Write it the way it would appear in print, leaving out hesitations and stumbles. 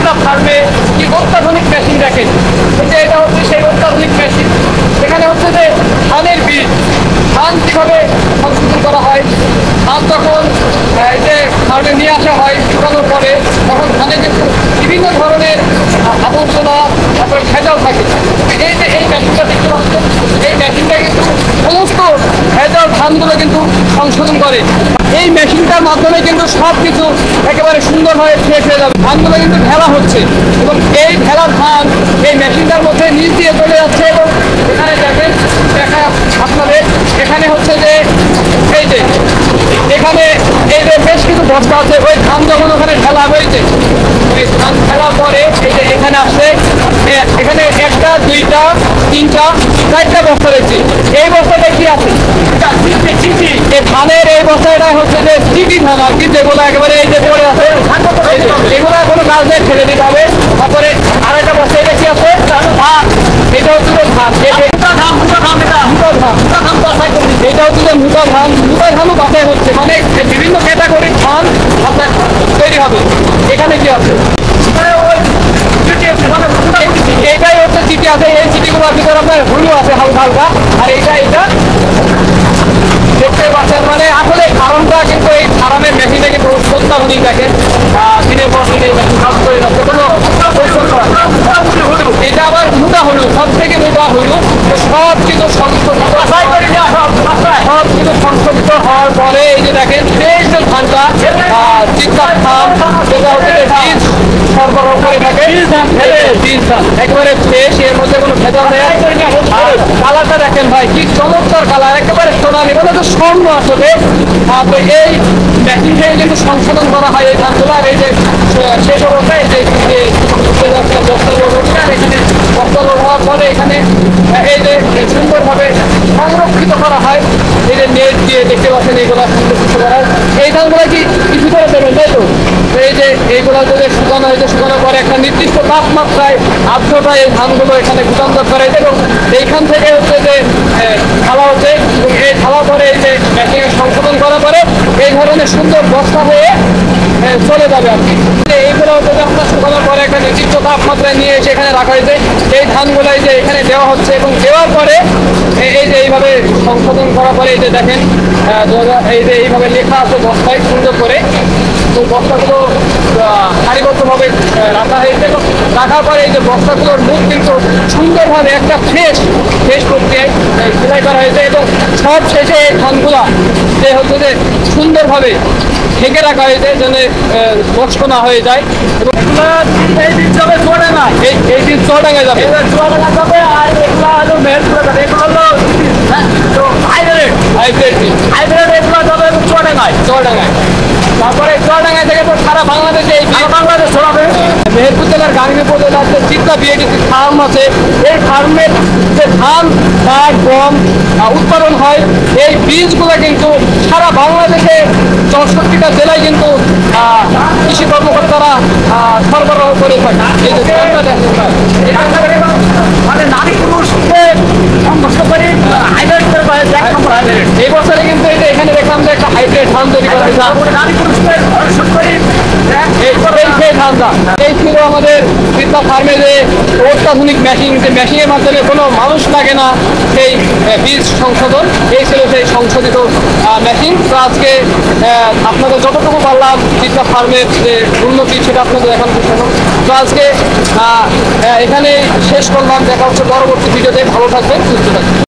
বিপ্লব ফার্মে কি অত্যাধুনিক মেশিন দেখেন। এটা হচ্ছে সেই অত্যাধুনিক মেশিন। এখানে হচ্ছে যে ধানের বীজ, ধান কিভাবে সংশোধন করা হয়। ধান যখন এই যে ফার্মে নিয়ে আসা হয় শুকানোর পরে, তখন ধানে কিন্তু বিভিন্ন ধরনের আবর্জনা, তারপরে ভেজাল থাকে। এই যে এই মেশিনটা দেখতে পাচ্ছেন, এই মেশিনটা কিন্তু সমস্ত ভেজাল ধানগুলো কিন্তু সংশোধন করে। এই মেশিনটার মাধ্যমে কিন্তু সব কিছু একেবারে সুন্দরভাবে ফ্রেশ হয়ে যাবে। ধানগুলো কিন্তু ঢেলা হচ্ছে এবং এই ঢেলা ধান এই মেশিনটার মধ্যে নিচ দিয়ে চলে যাচ্ছে। এবং এখানে দেখেন, দেখা আপনাদের এখানে হচ্ছে যে এই যে এখানে এই যে বেশ কিছু বস্তা আছে। ওই ধান যখন ওখানে ঢেলা হয়েছে, ওই ধান ঢেলার পরে এই যে এখানে আসছে, এখানে একটা, দুইটা, তিনটা, চারটা বস্তা রয়েছে। এই বস্তাটা কি আছে? ধানের এই বস্তাটা হচ্ছে যে চিটি ধান আর কি, যেগুলো একেবারে এই যে পড়ে আছে, এগুলো কোনো কাজ নেই, ছেড়ে দিতে হবে। তারপরে আরেকটা বস্তা, এটা কি আছে? ধান। এটা হচ্ছে ধান, এটা হচ্ছে যে মোটা ধান। মোটা ধানও বাছাই হচ্ছে, মানে বিভিন্ন ক্যাটাগরির ধান আপনার তৈরি হবে। এখানে কি আছে? এইটাই হচ্ছে চিঠি আছে। এই চিঠিগুলোর ভিতরে আপনার হুলু আছে হালকা হালকা। আর এটা দেখতে পাচ্ছেন, মানে আসলে কারণটা কিন্তু এই ফার্মের মেশিনে কিন্তু অত্যাধুনিক দেখেন, দিনের পর দিনে কাজ করে যাচ্ছে, কোনো পরিশ্রম করা। এটা আবার মোটা হলুদ, সব থেকে মোটা হলুদ। সব কিছু সংশোধিত হওয়ার পরে এই যে দেখেন বেশ ধানটা চিৎকার ধান, যেটা হচ্ছে বীজ সরবরাহ করে থাকে, বীজ ধান একেবারে ফ্রেশ, এর মধ্যে কোনো ভেজাল নেই। আর কালারটা দেখেন ভাই, কি চমৎকার কালার, একেবারে সোনালি, মানে তো স্বর্ণ আসলে। তো এই মেশিন থেকে কিন্তু সংশোধন করা হয় এই ধানগুলো। আর এই যে শেষ অবস্থায় এই যে বস্তা হওয়ার পরে এখানে এই যে সুন্দরভাবে সংরক্ষিত করা হয়। এই যে নেট দিয়ে দেখতে পাচ্ছেন, এইগুলো সংরক্ষিত করা হয়। এই ধানগুলো কি কিছু করে দেবেন, তাই তো? এই যে এইগুলো যদি শুকানো হয়েছে, শুকানোর পরে একটা নির্দিষ্ট তাপমাত্রায় আর্দ্রতায় এই ধানগুলো এখানে গুদামজাত করা হয়েছে। এবং এইখান থেকে হচ্ছে যে ঢালা হচ্ছে, এবং এই ঢালার পরে এই যে মেশিনে সংশোধন করার পরে এই ধরনের সুন্দর বস্তা হয়ে চলে যাবে আর কি। এইগুলো হচ্ছে যে আপনার শুকানোর পরে একটা নির্দিষ্ট তাপমাত্রায় নিয়ে এসে এখানে রাখা হয়েছে। এই ধানগুলো এই যে এখানে দেওয়া হচ্ছে, এবং দেওয়ার পরে এই যে এইভাবে সংশোধন করার পরে এই যে দেখেন এই যে এইভাবে লেখা আছে বস্তায় সুন্দর করে। তো বস্তাগুলো সারিবদ্ধভাবে রাখা হয়েছে, এবং রাখার পরে এই যে বস্তাগুলোর মুখ কিন্তু সুন্দরভাবে একটা ফ্রেশ প্রক্রিয়ায় সেলাই করা হয়েছে। এবং সব শেষে এই ধানগুলা যে হচ্ছে যে সুন্দরভাবে ঢেকে রাখা হয়েছে, যেন নষ্ট না হয়ে যায়। এবং এই দিন যাবে চুয়াডাঙ্গা, এই দিন চুয়াডাঙ্গায় যাবে, আর এগুলো হলো মেহেরপুরে যাবে। এগুলো হলো হাইব্রিড এগুলো যাবে চুয়াডাঙ্গায়। তারপরে চুয়াডাঙ্গায় থেকে তো সারা বাংলাদেশে বাংলাদেশ ছড়াবে। মেহেরপুর জেলার গাংনী উপজেলার যে চিত্রা বিএডিসি ফার্ম আছে, এই ফার্মের যে ধান, পাট, গম উৎপাদন হয়, এই বীজগুলো কিন্তু সারা বাংলাদেশে 64টা জেলায় কিন্তু কৃষি কর্মকর্তারা সরবরাহ করে থাকে। এই যে ধানটা দেখেন, মানে নারী পুরুষকে সংঘর্ষ করে হাইব্রিড এই বছরে কিন্তু এই যে এখানে দেখলাম যে একটা হাইব্রিড ধান তৈরি করা হয়েছে। নারী পুরুষকে এই ধানটা এই ছিল আমাদের বিপ্লব ফার্মে যে অত্যাধুনিক মেশিন, যে মেশিনের মাধ্যমে কোনো মানুষ লাগে না সেই বীজ সংশোধন। এই ছিল সেই সংশোধিত মেশিন। তো আজকে আপনাদের যতটুকু পারলাম বিপ্লব ফার্মের যে উন্নতি সেটা আপনাদের দেখানোর চেষ্টা করলাম। তো আজকে এখানে শেষ করলাম। দেখা হচ্ছে পরবর্তী ভিডিওতে। ভালো থাকবেন, সুস্থ থাকবেন।